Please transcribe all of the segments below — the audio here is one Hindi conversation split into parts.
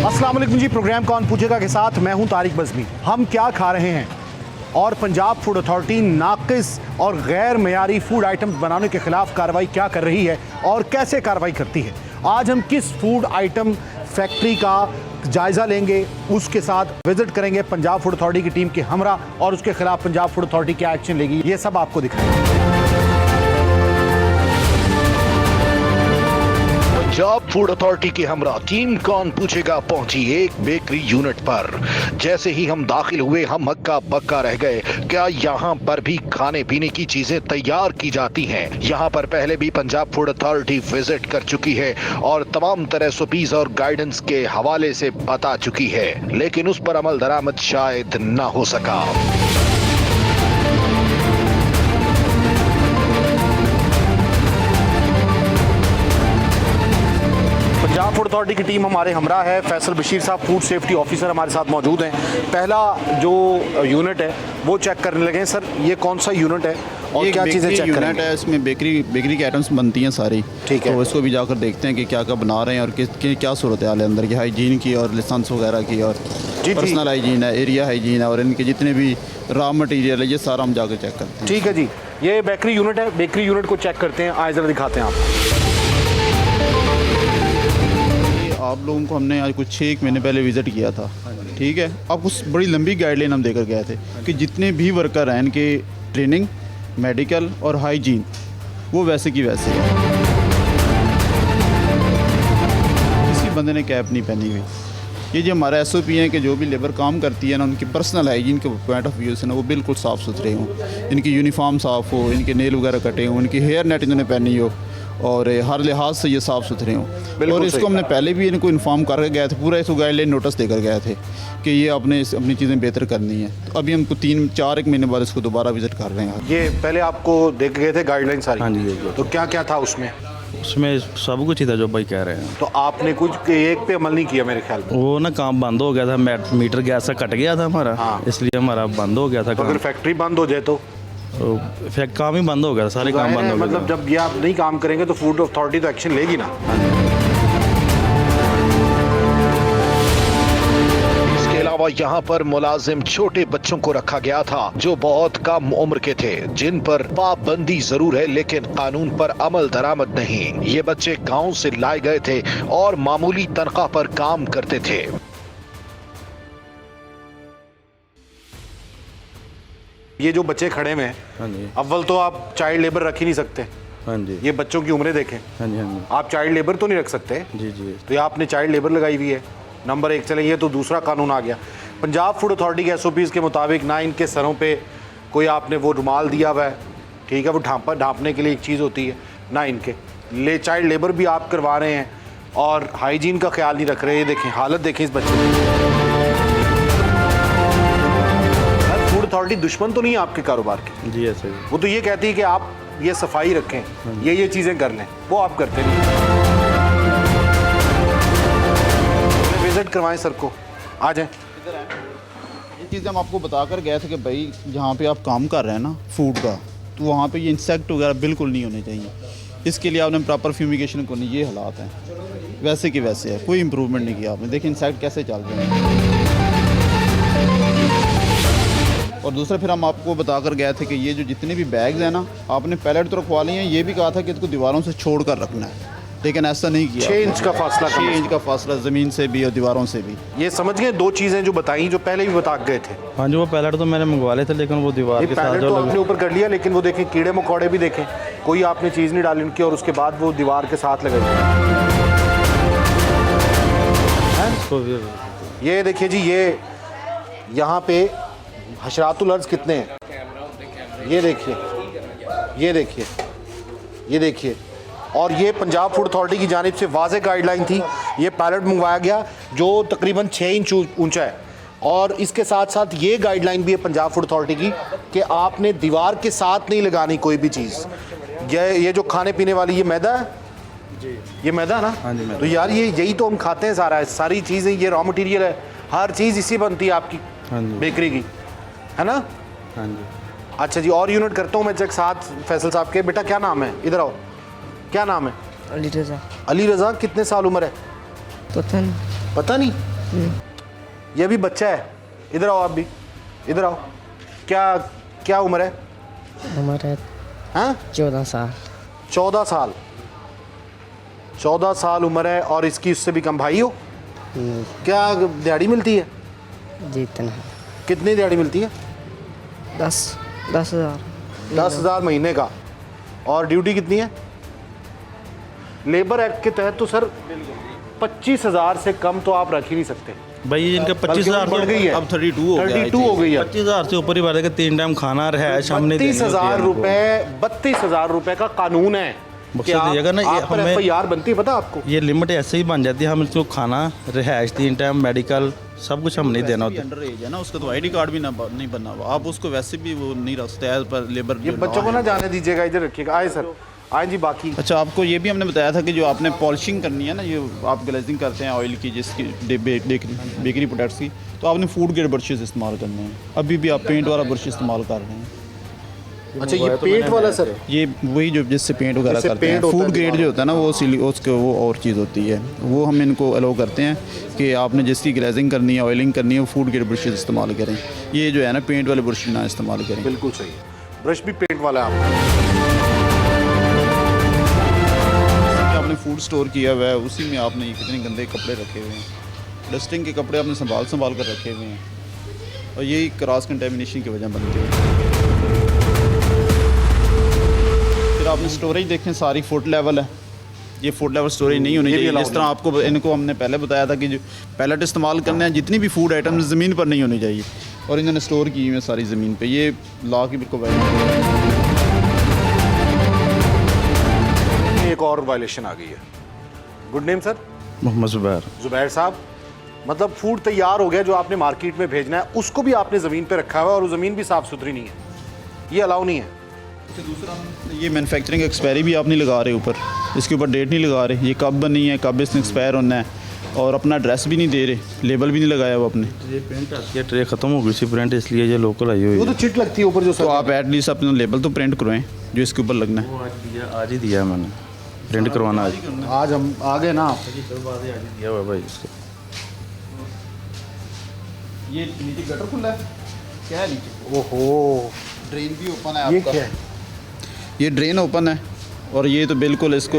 अस्सलाम वालेकुम जी। प्रोग्राम कौन पूछेगा के साथ मैं हूं तारिक बज़मी। हम क्या खा रहे हैं और पंजाब फूड अथॉरिटी नाक़िस और गैर मयारी फूड आइटम्स बनाने के ख़िलाफ़ कार्रवाई क्या कर रही है और कैसे कार्रवाई करती है। आज हम किस फूड आइटम फैक्ट्री का जायज़ा लेंगे, उसके साथ विज़िट करेंगे पंजाब फूड अथॉरिटी की टीम के हमरा और उसके ख़िलाफ़ पंजाब फूड अथॉरिटी क्या एक्शन लेगी, ये सब आपको दिखाएंगे। पंजाब फूड अथॉरिटी की हमरा टीम कौन पूछेगा पहुंची एक बेकरी यूनिट पर। जैसे ही हम दाखिल हुए हम हक्का बक्का रह गए। क्या यहाँ पर भी खाने पीने की चीजें तैयार की जाती हैं? यहाँ पर पहले भी पंजाब फूड अथॉरिटी विजिट कर चुकी है और तमाम तरह SOPs और गाइडेंस के हवाले से बता चुकी है, लेकिन उस पर अमल दरामद शायद न हो सका। पंजाब फूड अथॉरिटी की टीम हमारे हमरा है। फैसल बशीर साहब फूड सेफ्टी ऑफिसर हमारे साथ मौजूद हैं। पहला जो यूनिट है वो चेक करने लगे हैं। सर, ये कौन सा यूनिट है और क्या चीज़ें चेक करेंगे? है इसमें बेकरी की आइटम्स बनती हैं सारी। ठीक है, तो इसको भी जाकर देखते हैं कि क्या क्या बना रहे हैं और क्या सूरत हाल है अंदर की, हाइजीन की और लाइसेंस वगैरह की और पर्सनल हाइजीन है, एरिया हाइजीन है और इनके जितने भी रॉ मटेरियल है, ये सारा हम जाकर चेक करते हैं। ठीक है जी, ये बेकरी यूनिट है। बेकरी यूनिट को चेक करते हैं। आए ज़रा दिखाते हैं आप। आप लोगों को हमने आज कुछ 6 महीने पहले विज़िट किया था। ठीक है, अब उस बड़ी लंबी गाइडलाइन हम देकर गए थे कि जितने भी वर्कर हैं इनके ट्रेनिंग, मेडिकल और हाइजीन वो वैसे की वैसे है। किसी बंदे ने कैप नहीं पहनी हुई। ये जो हमारा SOP है कि जो भी लेबर काम करती है ना, उनकी पर्सनल हाइजीन के पॉइंट ऑफ व्यू से ना वो बिल्कुल साफ़ सुथरे हों, इनकी यूनिफॉर्म साफ़ हो, इनके नेल वगैरह कटे हों, इनकी हेयर नेट इन्होंने पहनी हो और हर लिहाज से ये साफ़ सुथरे हों। और इसको हमने पहले भी इनको इन्फॉर्म करके गए थे, पूरा इसको गाइडलाइन नोटिस देकर गए थे कि ये अपनी चीज़ें बेहतर करनी है। तो अभी हमको 3-4 महीने बाद इसको दोबारा विज़िट कर रहे हैं। ये पहले आपको देख गए थे गाइडलाइन सारी? हाँ जी। तो क्या क्या था उसमें? उसमें सब कुछ ही था जो भाई कह रहे हैं। तो आपने कुछ एक पे अमल नहीं किया मेरे ख्याल में। वो ना काम बंद हो गया था, मीटर गैस का कट गया था हमारा। हाँ। इसलिए हमारा बंद हो गया था। तो अगर फैक्ट्री बंद हो जाए तो फिर काम ही बंद हो गया था, सारे काम बंद हो गए। मतलब जब ये आप नहीं काम करेंगे तो फूड अथॉरिटी तो एक्शन लेगी ना। इसके अलावा यहाँ पर मुलाजिम छोटे बच्चों को रखा गया था जो बहुत कम उम्र के थे, जिन पर पाबंदी जरूर है लेकिन कानून पर अमल दरामद नहीं। ये बच्चे गांव से लाए गए थे और मामूली तनख्वाह पर काम करते थे। ये जो बच्चे खड़े हुए हैं, हाँ जी, अव्वल तो आप चाइल्ड लेबर रख ही नहीं सकते। हाँ जी, ये बच्चों की उम्रें देखें। हाँ जी, हाँ जी, आप चाइल्ड लेबर तो नहीं रख सकते। जी जी। तो ये आपने चाइल्ड लेबर लगाई हुई है, नंबर 1। चले, ये तो दूसरा कानून आ गया। पंजाब फूड अथॉरिटी के SOPs के मुताबिक ना इनके सरों पे कोई आपने वो रुमाल दिया हुआ है, ठीक है, वो ढांपने के लिए एक चीज़ होती है, ना इनके चाइल्ड लेबर भी आप करवा रहे हैं और हाइजीन का ख्याल नहीं रख रहे। ये देखें, हालत देखें इस बच्चे की। फूड अथॉरिटी दुश्मन तो नहीं है आपके कारोबार की। जी ऐसे ही। वो तो ये कहती है कि आप ये सफाई रखें, ये चीज़ें कर लें, वो आप करते नहीं। विजिट करवाएं सर को, आ जाएं। ये चीज़ हम आपको बता कर गए थे कि भाई जहाँ पे आप काम कर रहे हैं ना फूड का, तो वहाँ पे ये इंसेक्ट वगैरह बिल्कुल नहीं होने चाहिए। इसके लिए आपने प्रॉपर फ्यूमिगेशन करनी। ये हालात हैं, वैसे के वैसे है, कोई इम्प्रूवमेंट नहीं किया आपने। देखिए इंसेक्ट कैसे चल रहे हैं। और दूसरा फिर हम आपको बता कर गए थे कि ये जो जितने भी बैग्स हैं ना, आपने पैलेट तो रखवा लिए हैं, ये भी कहा था कि इसको दीवारों से छोड़ कर रखना है, लेकिन ऐसा नहीं किया। 6 इंच का फासला, 6 इंच का फासला ज़मीन से भी और दीवारों से भी। ये समझ गए 2 चीज़ें जो बताई, जो पहले भी बता गए थे। हाँ जी, वो पैलेट तो मैंने मंगवा लिए थे लेकिन वो दीवार के साथ पैलेट तो आपने ऊपर कर लिया, लेकिन वो देखें कीड़े मकोड़े भी देखें, कोई आपने चीज़ नहीं डाली उनकी और उसके बाद वो दीवार के साथ लगे। ये देखिए जी, ये यहाँ पे हशरातुल अर्ज़ कितने हैं, ये देखिए, ये देखिए, ये देखिए। और ये पंजाब फूड अथॉरिटी की जानिब से वाज़ेह गाइडलाइन थी। ये पैलेट मंगवाया गया जो तकरीबन 6 इंच ऊंचा है और इसके साथ साथ ये गाइडलाइन भी है पंजाब फूड अथॉरिटी की कि आपने दीवार के साथ नहीं लगानी कोई भी चीज़। ये जो खाने पीने वाली ये मैदा है जी, ये मैदा है ना। हाँ जी, मैदा। तो यार ये यही तो हम खाते हैं, सारी चीज़ें, ये रॉ मटेरियल है, हर चीज़ इसी बनती है आपकी बेकरी की, है ना। हाँ जी। अच्छा जी, और यूनिट करता हूँ मैं चेक साथ फैसल साहब के। बेटा क्या नाम है, इधर आओ, क्या नाम है? अली रज़ा। अली रज़ा, कितने साल उम्र है? पता नहीं। पता नहीं। ये भी बच्चा है, इधर आओ आप भी, इधर आओ। क्या क्या उम्र है? उम्र है हाँ 14 साल। 14 साल, 14 साल उम्र है और इसकी उससे भी कम भाई हो? क्या दिहाड़ी मिलती है? जी इतना है। कितनी दिहाड़ी मिलती है? 10,000। 10,000 महीने का। और ड्यूटी कितनी है? लेबर एक्ट के तहत तो सर 25,000 से कम तो आप रख ही नहीं सकते। भाई इनका बल्कि 25,000 बढ़ गई है, अब 32 हो गया है। 32 हो गई है। 25,000 से ऊपर ही बढ़ेगा, 3 टाइम खाना रहा हमने 32,000 रुपए, 32,000 रुपए का कानून है कि मकसद आप, ये है ना, ये आप पर हमें- FIR बनती है, पता आपको? ये लिमिट ऐसे ही बन जाती है, हम इसको खाना, रिहाइश, 3 टाइम मेडिकल सब कुछ हम नहीं देना होता। अंडर एज है ना, उसका तो आईडी कार्ड भी नहीं बनना हुआ, आप उसको वैसे भी वो नहीं रख सकते एज पर लेबर। ये बच्चों को ना जाने दीजिएगा, इधर रखिएगा। आए सर, आए जी। बाकी अच्छा, आपको ये भी हमने बताया था कि जो आपने पॉलिशिंग करनी है ना, ये आप ग्लेजिंग करते हैं ऑयल की, जिसकी बेकरी प्रोडक्ट्स की, तो आपने फूड ग्रेड ब्रशेस इस्तेमाल करने हैं। अभी भी आप पेंट वाला ब्रश इस्तेमाल कर रहे हैं। अच्छा, ये पेंट वाला सर? ये वही जो जिससे पेंट वगैरह जिससे करते हैं। पेंट होता फूड है ग्रेड जो होता है ना, वो उसके वो और चीज़ होती है, वो हम इनको अलाउ करते हैं कि आपने जिसकी ग्लेजिंग करनी है, ऑयलिंग करनी है, वो फूड ग्रेड ब्रशेस इस्तेमाल करें। ये जो है ना, पेंट वाले ब्रश ना इस्तेमाल करें। बिल्कुल सही है। ब्रश भी पेंट वाला है आपका। आपने फूड स्टोर किया हुआ है, उसी में आपने ये कितने गंदे कपड़े रखे हुए हैं, डस्टिंग के कपड़े आपने संभाल कर रखे हुए हैं, और यही क्रॉस कंटेमिनेशन की वजह बनती है। फिर आपने स्टोरेज देखें, सारी फुट लेवल है, ये फुट लेवल स्टोरेज नहीं होनी ये भी चाहिए। allowed जिस तरह आपको इनको हमने पहले बताया था कि जो पैलेट इस्तेमाल करने हैं, जितनी भी फूड आइटम ज़मीन पर नहीं होनी चाहिए, और इन्होंने स्टोर की हुई है सारी ज़मीन पे। ये लॉ की बिल्कुल एक और वायलेशन आ गई है। Good name sir? Mohammad Zubair. Zubair साहब, मतलब फूड तैयार हो गया, जो आपने मार्केट में भेजना है उसको भी आपने ज़मीन पे रखा हुआ है, और वो ज़मीन भी साफ़ सुथरी नहीं है, ये अलाउ नहीं है। दूसरा, ये मैन्युफैक्चरिंग एक्सपायरी भी आप नहीं लगा रहे ऊपर, इसके ऊपर डेट नहीं लगा रहे, ये कब बनी है, कब इसने एक्सपायर होना है, और अपना एड्रेस भी नहीं दे रहे, लेबल भी नहीं लगाया वो अपने। ये प्रिंट आती है, ट्रे खत्म हो गई थी प्रिंट, इसलिए ये लोकल आई हुई वो है। तो चिट लगती है ऊपर जो तो सर। आप एटलीस्ट अपना लेबल तो प्रिंट करवाएं जो इसके ऊपर लगना है। वो आज ही दिया है मैंने, प्रिंट करवाना आज आज हम आ गए ना। दिया हुआ है भाई इसको। ये नीचे गटर खुला है, क्या है नीचे? ओहो, ड्रेन भी ओपन है ये आपका। क्या है? ये ड्रेन ओपन है, और ये तो बिल्कुल इसको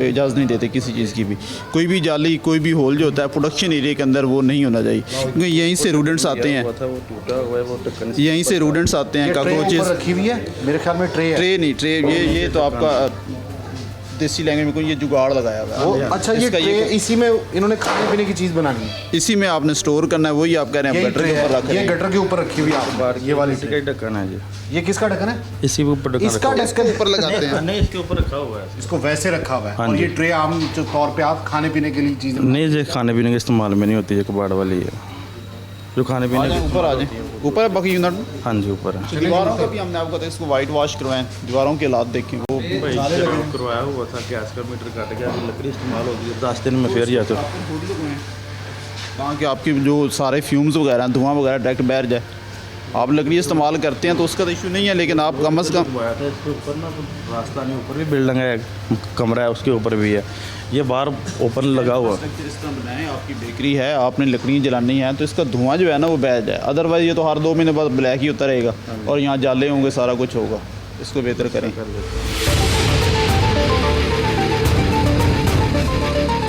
इजाज़त नहीं देते किसी चीज़ की भी। कोई भी जाली, कोई भी होल जो होता है प्रोडक्शन एरिया के अंदर, वो नहीं होना चाहिए, क्योंकि यहीं से रूडेंट्स आते हैं, वो टूटा हुआ है, वो ढक्कन यहीं से रूडेंट्स आते हैं, ये ट्रे ऊपर काकरोचेस। रखी हुई है, मेरे ख्याल में ट्रे है। ट्रे नहीं, ट्रे ये तो आपका देसी लैंग्वेज में कोई ये जुगाड़ लगाया हुआ है। वो अच्छा, ये इसका ट्रे, इसी में इन्होंने खाने पीने की चीज़ बनानी है। इसी में आपने स्टोर करना है, वही आप कह रहे हैं यही गटर ट्रे के ऊपर है, रख ये रहे हैं। गटर के ऊपर रखी हुई है आप, ये वाली इसी ट्रे। का ही ढक्कन है जी, ये किसका ढक्कन है? इसी के ऊपर ढक्कन इसका रखा ढक्कन ऊपर लगाते हैं। नहीं, इसके ऊपर रखा हुआ है। इसको वैसे रखा हुआ है, हाँ और ये जी। ट्रे आम जो तौर पे आप खाने पीने के लिए चीज़ें नहीं, ये खाने पीने के इस्तेमाल में नहीं होती, ये कबाड़ वाली है जो खाने आ पीने जाएं, के ऊपर आ जाए, ऊपर है बाकी यूनिट। हाँ जी ऊपर है। दीवारों का भी हमने आपको बताया, इसको वाइट वॉश करवाएं, दीवारों के हालात देखें, वो करवाया हुआ था, गैस का मीटर कट गया, लकड़ी इस्तेमाल होती है, 10 दिन में फिर जाते ताकि आपकी जो सारे फ्यूम्स वगैरह, धुआं वगैरह डायरेक्ट बैठ जाए। आप लकड़ी इस्तेमाल करते हैं तो उसका तो इशू नहीं है, लेकिन आप कम से कम था इसके ऊपर ना, तो रास्ता नहीं, ऊपर भी बिल्डिंग है, कमरा है, उसके ऊपर भी है, ये बाहर ओपन लगा हुआ। इस तरह बनाएं, आपकी बेकरी है, आपने लकड़ी जलानी है, तो इसका धुआं जो है ना वो बैठ जाए। अदरवाइज ये तो हर 2 महीने बाद ब्लैक ही होता रहेगा, और यहाँ जाले होंगे, सारा कुछ होगा। इसको बेहतर करें।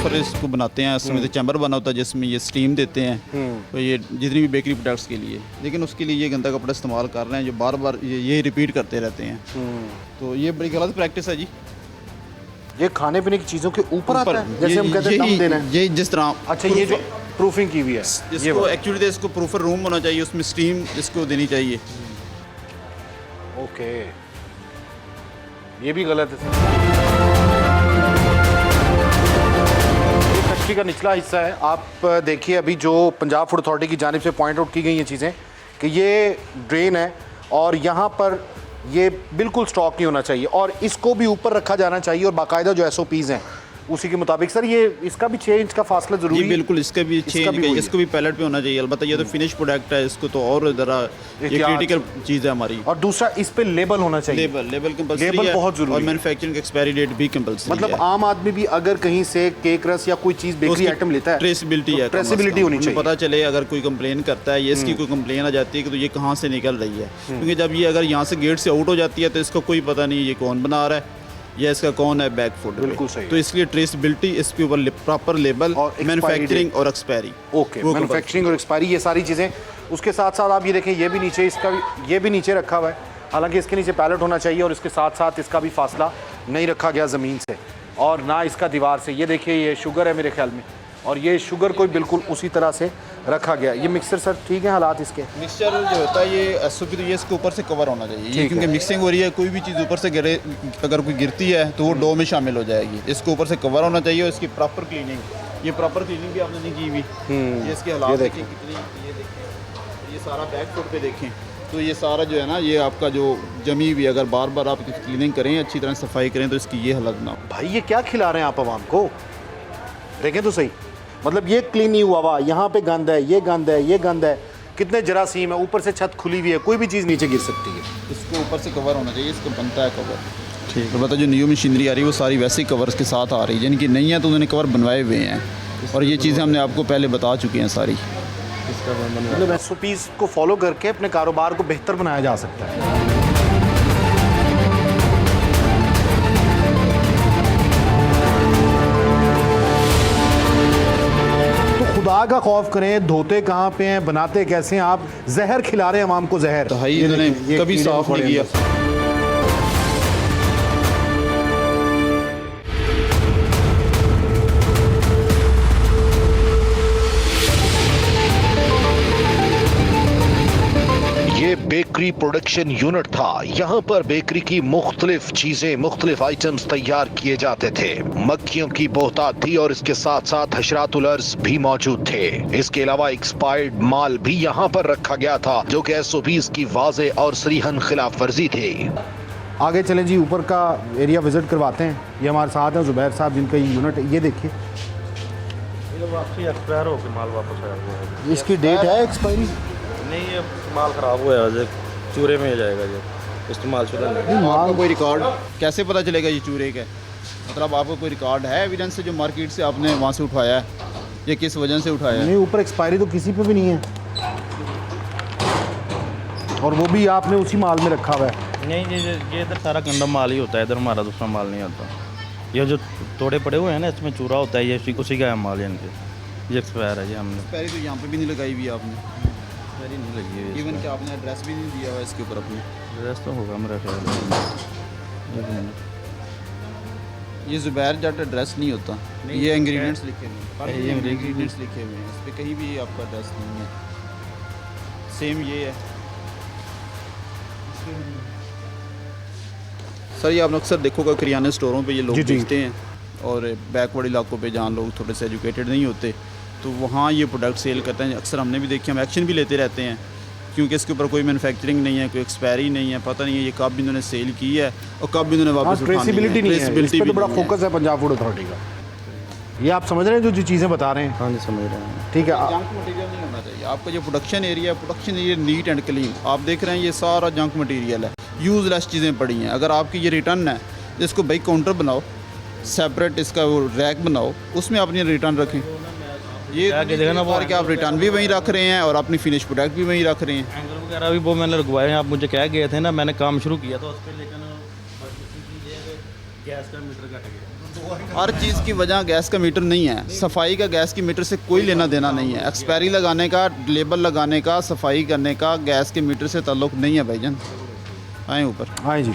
फिर इसको बनाते हैं, इसमें तो चैम्बर बना होता है जिसमें ये स्टीम देते हैं, तो ये जितनी भी बेकरी प्रोडक्ट्स के लिए, लेकिन उसके लिए ये गंदा कपड़ा इस्तेमाल कर रहे हैं, जो बार बार ये रिपीट करते रहते हैं, तो ये बड़ी गलत प्रैक्टिस है जी। ये खाने पीने की चीज़ों के ऊपर आता है, जैसे हम कहते हैं दम देना है। ये जिस तरह अच्छा, ये जो प्रूफिंग की हुई है, ये इसको एक्चुअली इसको प्रूफर रूम होना चाहिए, उसमें स्टीम इसको देनी चाहिए। ओके, ये भी गलत है। ये फैक्ट्री का निचला हिस्सा है। आप देखिए, अभी जो पंजाब फूड अथॉरिटी की जानिब से पॉइंट आउट की गई ये चीज़ें कि ये ड्रेन है, और यहाँ पर ये बिल्कुल स्टॉक नहीं होना चाहिए, और इसको भी ऊपर रखा जाना चाहिए, और बाकायदा जो SOPs हैं उसी के मुताबिक। सर ये इसका भी 6 इंच का फासला जरूरी जी है? बिल्कुल, इसका भी इसका चेंज भी वही इसको भी पैलेट पे होना चाहिए। अलबत्ता ये तो फिनिश प्रोडक्ट है, इसको तो और ज़रा ये एहतियात। क्रिटिकल चीज़ है हमारी। और दूसरा इस पे लेबल होना चाहिए। लेबल कंपल्सरी लेबल है बहुत जरूरी और है। मैन्युफैक्चरिंग एक्सपायरी डेट भी कंपल्सरी है। मतलब आम आदमी भी अगर कहीं से केक रस या कोई चीज़ बेकरी आइटम लेता है, ट्रेसिबिलिटी है, ट्रेसिबिलिटी होनी चाहिए। पता चले अगर कोई कंप्लेन करता है, ये इसकी कोई कंप्लेन आ जाती है कि तो ये कहाँ से निकल रही है, क्योंकि जब ये अगर यहाँ से गेट से आउट हो जाती है तो इसका कोई पता नहीं ये कौन बना रहा है या इसका कौन है बैक फूड। बिल्कुल सही। तो इसलिए ट्रेसिबिलिटी, इसके ऊपर प्रॉपर लेबल, और expiry मैन्युफैक्चरिंग date। और एक्सपायरी। ओके, मैन्युफैक्चरिंग और एक्सपायरी, ये सारी चीज़ें। उसके साथ साथ आप ये देखें, ये भी नीचे, इसका भी ये भी नीचे रखा हुआ है। हालांकि इसके नीचे पैलेट होना चाहिए और इसके साथ साथ इसका भी फासला नहीं रखा गया ज़मीन से और ना इसका दीवार से। ये देखिए, ये शुगर है मेरे ख्याल में, और ये शुगर को बिल्कुल उसी तरह से रखा गया। ये मिक्सर सर ठीक है हालात इसके? मिक्सचर जो होता है ये एसओपी, तो ये इसके ऊपर से कवर होना चाहिए, ये ठीक क्योंकि है। मिक्सिंग हो रही है, कोई भी चीज़ ऊपर से गिरे, अगर कोई गिरती है तो वो डो में शामिल हो जाएगी। इसके ऊपर से कवर होना चाहिए और इसकी प्रॉपर क्लीनिंग, ये प्रॉपर क्लीनिंग भी आपने नहीं की हुई। ये इसके हालात देखें। देखें कितनी, ये देखें, ये सारा बैक फुट पे देखें तो ये सारा जो है ना, ये आपका जो जमी हुई, अगर बार बार आप क्लीनिंग करें, अच्छी तरह सफाई करें तो इसकी ये हालत ना हो। भाई ये क्या खिला रहे हैं आप आवाम को? देखें तो सही, मतलब ये क्लीन नहीं हुआ हुआ, यहाँ पे गंद है, ये गंद है, ये गंद है, कितने जरासीम है, ऊपर से छत खुली हुई है, कोई भी चीज़ नीचे गिर सकती है। इसको ऊपर से कवर होना चाहिए, इसका बनता है कवर। ठीक है, बता जो न्यू मशीनरी आ रही है वो सारी वैसे ही कवर्स के साथ आ रही है, जिनकी नहीं है तो उन्होंने कवर बनवाए हुए हैं, और ये चीज़ें हमने आपको पहले बता चुके हैं सारी। मतलब SOPs को फॉलो करके अपने कारोबार को बेहतर बनाया जा सकता है। तो खुदा का खौफ करें, धोते कहाँ पे हैं, बनाते कैसे हैं आप? जहर खिला रहे हैं आवाम को, जहर। तो भाई ये इन्होंने देखिए, ये कभी कीड़े साफ नहीं मकोड़े किया। अंदर से। ये बेकरी प्रोडक्शन यूनिट था। यहाँ पर बेकरी की मुख्तलिफ चीजें, मुख्तलिफ आइटम्स तैयार किए जाते थे। मक्खियों की बोहतात थी और इसके साथ साथ हशरातुल अर्ज भी मौजूद थे। इसके अलावा एक्सपायर्ड माल भी यहाँ पर रखा गया था, जो कि SOPs की वाज़े और सरीहन खिलाफ वर्जी थी। आगे चलें जी, ऊपर का एरिया विजिट करवाते हैं। ये हमारे साथ हैं ज़ुबैर साहब, जिनका ये यूनिट है। ये देखिए, वापसी एक्सपायर हो गया, माल वापस आया हुआ है। इसकी डेट है एक्सपायरी? नहीं, ये माल ख़राब हुआ है, चूरे में जाएगा, ये इस्तेमाल शुदा नहीं। आपका कोई रिकॉर्ड कैसे पता चलेगा ये चूरे का? मतलब आपका कोई रिकॉर्ड है एविडेंस से जो मार्केट से आपने वहाँ से उठाया है, या किस वजह से उठाया है? नहीं, ऊपर एक्सपायरी तो किसी पे भी नहीं है, और वो भी आपने उसी माल में रखा हुआ है। नहीं, ये इधर सारा गंदा माल ही होता है, इधर हमारा दूसरा माल नहीं आता। ये जो तोड़े पड़े हुए हैं ना, इसमें चूरा होता है, ये उसी का है माल, यानी कि ये एक्सपायर है। ये हमने एक्सपायरी तो यहाँ पे भी नहीं लगाई हुई आपने, एक्सपायरी नहीं लगी है। इवन कि आपने एड्रेस भी नहीं दिया हुआ इसके ऊपर अपनी। एड्रेस तो होगा मेरा ख्याल है। एक मिनट। ये ज़ुबैर जट एड्रेस नहीं होता, ये इंग्रेडिएंट्स लिखे हुए हैं, ये इंग्रेडिएंट्स लिखे हुए हैं, इस पर कहीं भी आपका एड्रेस नहीं है। सेम ये है सर, ये आपने अक्सर देखोगा किराना स्टोरों पे ये लोग जी, जी। बेचते हैं, और बैकवर्ड इलाकों पे जहाँ लोग थोड़े से एजुकेटेड नहीं होते तो वहाँ ये प्रोडक्ट सेल करते हैं। अक्सर हमने भी देखे, हम एक्शन भी लेते रहते हैं, क्योंकि इसके ऊपर कोई मैन्युफैक्चरिंग नहीं है, कोई एक्सपायरी नहीं है, पता नहीं है ये कब इन्होंने सेल की है और कब इन्होंने वापस उठानी है। ट्रेसिबिलिटी नहीं है, इस Traceability पे भी तो बड़ा नहीं है। फोकस है पंजाब फूड अथॉरिटी का। ये आप समझ रहे हैं जो चीज़ें बता रहे हैं? हाँ जी, समझ रहे हैं। ठीक है। जंक मटेरियल नहीं होना चाहिए। आपका जो प्रोडक्शन एरिया है, production area neat and clean, आप देख रहे हैं ये सारा जंक मटेरियल है, यूजलेस चीज़ें पड़ी हैं। अगर आपकी ये रिटर्न है, इसको भाई काउंटर बनाओ, सेपरेट इसका वो रैक बनाओ, उसमें अपनी रिटर्न रखें। ये देखा ना, वो कि आप रिटर्न भी वहीं रख रहे हैं और अपनी फिनिश प्रोडक्ट भी वहीं रख रहे हैं। एंगल वगैरह भी वो मैंने लगवाए हैं। आप मुझे कह गए थे ना, मैंने काम शुरू किया था उस पर, लेकिन गैस का मीटर कट गया। हर चीज़ की वजह गैस का मीटर नहीं है। सफाई का गैस की मीटर से कोई लेना देना नहीं है। एक्सपायरी लगाने का, लेबल लगाने का, सफाई करने का गैस के मीटर से ताल्लुक़ नहीं है भाईजान। आए ऊपर। हाँ जी,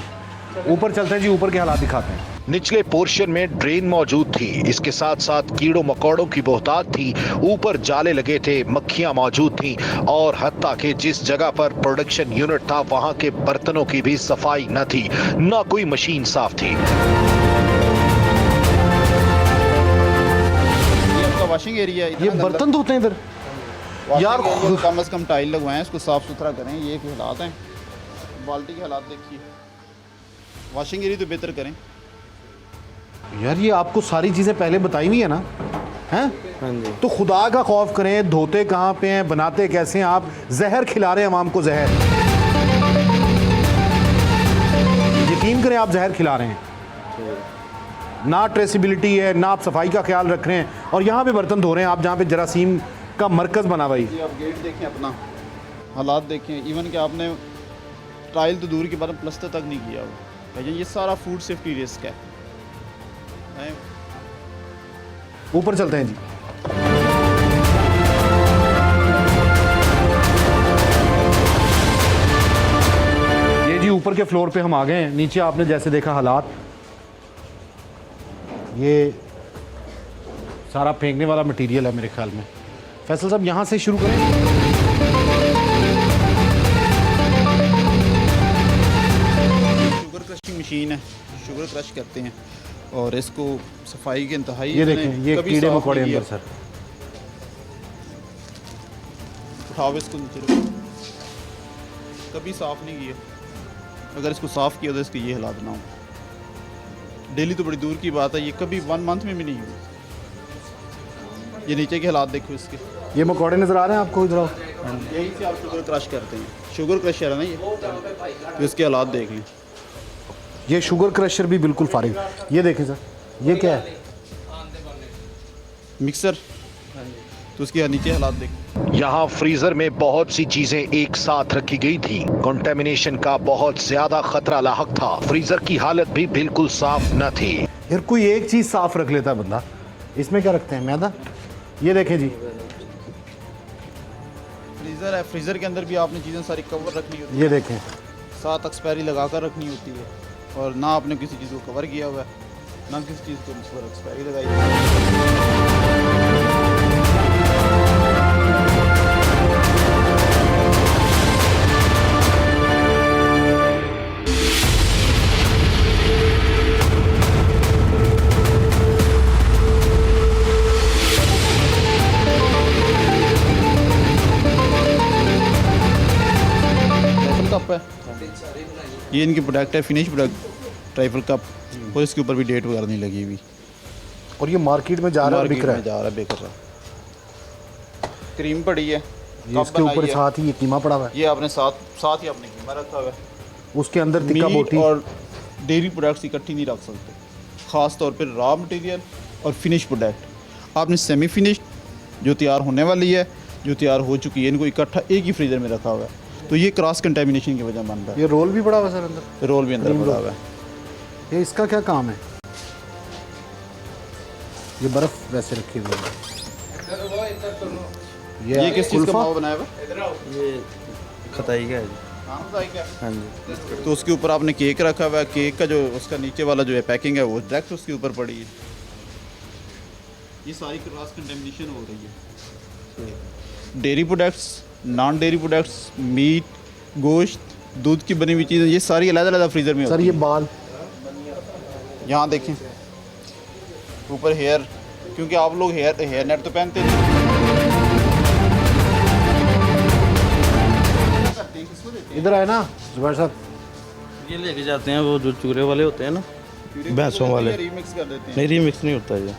ऊपर चलते हैं जी, ऊपर के हालात दिखाते हैं। निचले पोर्शन में ड्रेन मौजूद थी, इसके साथ साथ कीड़ों मकोड़ों की बोहतात थी, ऊपर जाले लगे थे, मक्खियां मौजूद थीं, और हत्ता कि जिस जगह पर प्रोडक्शन यूनिट था वहां के बर्तनों की भी सफाई न थी, न कोई मशीन साफ थी। ये आपका वॉशिंग एरिया है। ये बर्तन धोते हैं इधर यार, कम से कम टाइल लगवाएं, इसको साफ़ सुथरा करें। ये के हालात हैं, बाल्टी के हालात देखिए। वॉशिंग एरिया तो बेहतर करें। यार ये आपको सारी चीज़ें पहले बताई हुई है ना, हैं? हाँ जी। तो खुदा का खौफ करें, धोते कहाँ पे हैं, बनाते कैसे हैं आप? जहर खिला रहे हैं आवाम को, जहर। यकीन करें आप जहर खिला रहे हैं। ना ट्रेसिबिलिटी है, ना आप सफाई का ख्याल रख रहे हैं, और यहाँ पे बर्तन धो रहे हैं आप जहाँ पे जरासीम का मरकज़ बना भाई। ये आप गेट देखें, अपना हालात देखें, इवन कि आपने टाइल तो दूर के बाद प्लस्तर तक नहीं किया हुआ। लेकिन ये सारा फूड सेफ्टी रिस्क है। ऊपर चलते हैं जी। ये जी ऊपर के फ्लोर पे हम आ गए हैं। नीचे आपने जैसे देखा हालात, ये सारा फेंकने वाला मटेरियल है मेरे ख्याल में। फैसल साहब यहाँ से शुरू करें। शुगर क्रशिंग मशीन है, शुगर क्रश करते हैं और इसको सफाई के इंतहाई। ये देखें, ये कभी कीड़े साफ मकोड़े नहीं अंदर किया। सर। उठाओ इसको नीचे रखो। कभी साफ नहीं किया। अगर इसको साफ किया तो इसके ये हालात ना हो। डेली तो बड़ी दूर की बात है, ये कभी 1 मंथ में भी नहीं हुई। ये नीचे के हालात देखो इसके। ये मकोड़े नज़र आ रहे हैं आपको? इधर आओ। यही से आप शुगर क्रश करते हैं। शुगर क्रशर है ना ये, तो इसके हालात देख लें। ये शुगर क्रशर भी बिल्कुल फारिग। ये देखें सर, ये क्या है? मिक्सर, तो उसके नीचे हालात देखें। यहाँ फ्रीजर में बहुत सी चीजें एक साथ रखी गई थी। कंटेमिनेशन का बहुत ज्यादा खतरा लाहक था। फ्रीजर की हालत भी बिल्कुल साफ न थी। यार कोई एक चीज़ साफ रख लेता है बंदा। इसमें क्या रखते हैं? मैदा। ये देखें जी, फ्रीज़र है, फ्रीज़र के अंदर भी आपने चीज़ें सारी कवर रखनी होती है। ये देखें। साथ एक्सपायरी लगा कर रखनी होती है, और ना आपने किसी चीज़ को कवर किया हुआ है, ना किसी चीज़ को उस पर एक्सपायरी लगाई है। कप है, ये इनकी प्रोडक्ट है, फिनिश प्रोडक्ट ट्राइफल कप, और इसके ऊपर भी डेट वगैरह नहीं लगी हुई। और ये मार्केट में जा रहा है, बिक रहा है। जा रहा है, बिक रहा है। क्रीम पड़ी है, ये इसके ऊपर साथ ही ये कीमा पड़ा हुआ है। ये आपने साथ ही आपने कीमा रखा हुआ है। उसके अंदर तिक्का मीट बोटी और डेयरी प्रोडक्ट्स इकट्ठी नहीं रख सकते, ख़ास तौर पर रॉ मटेरियल और फिनिश प्रोडक्ट। आपने सेमी फिनिश जो तैयार होने वाली है, जो तैयार हो चुकी है, इनको इकट्ठा एक ही फ्रीज़र में रखा हुआ है। तो ये क्रॉस कंटेमिनेशन की वजह बन रहा है। ये रोल भी पड़ा हुआ है सर अंदर। रोल भी अंदर पड़ा हुआ है। ये इसका क्या काम है? ये बर्फ़ वैसे रखी हुई है। ये किस चीज़ का कुल्फा? मावा बनाया हुआ है? ये खताई का है जी। हाँ जी। तो उसके ऊपर आपने केक रखा हुआ है। केक का जो उसका नीचे वाला जो है पैकिंग है, वो डायरेक्ट उसके ऊपर पड़ी है। ये सारी क्रॉस कंटेमिनेशन हो रही है। Dairy products, non dairy products, meat, गोश्त, दूध की बनी हुई चीज़ें, ये सारी अलग-अलग फ्रीज़र में सर होती ये हैं। बाल, यहाँ देखें ऊपर हेयर, क्योंकि आप लोग हेयर नेट तो पहनते नहीं। इधर आए ना जुबैर साहब। ये लेके जाते हैं वो जो चूरे वाले होते हैं ना, भैंसों वाले। रीमिक्स कर देते हैं। नहीं, रीमिक्स नहीं होता ये,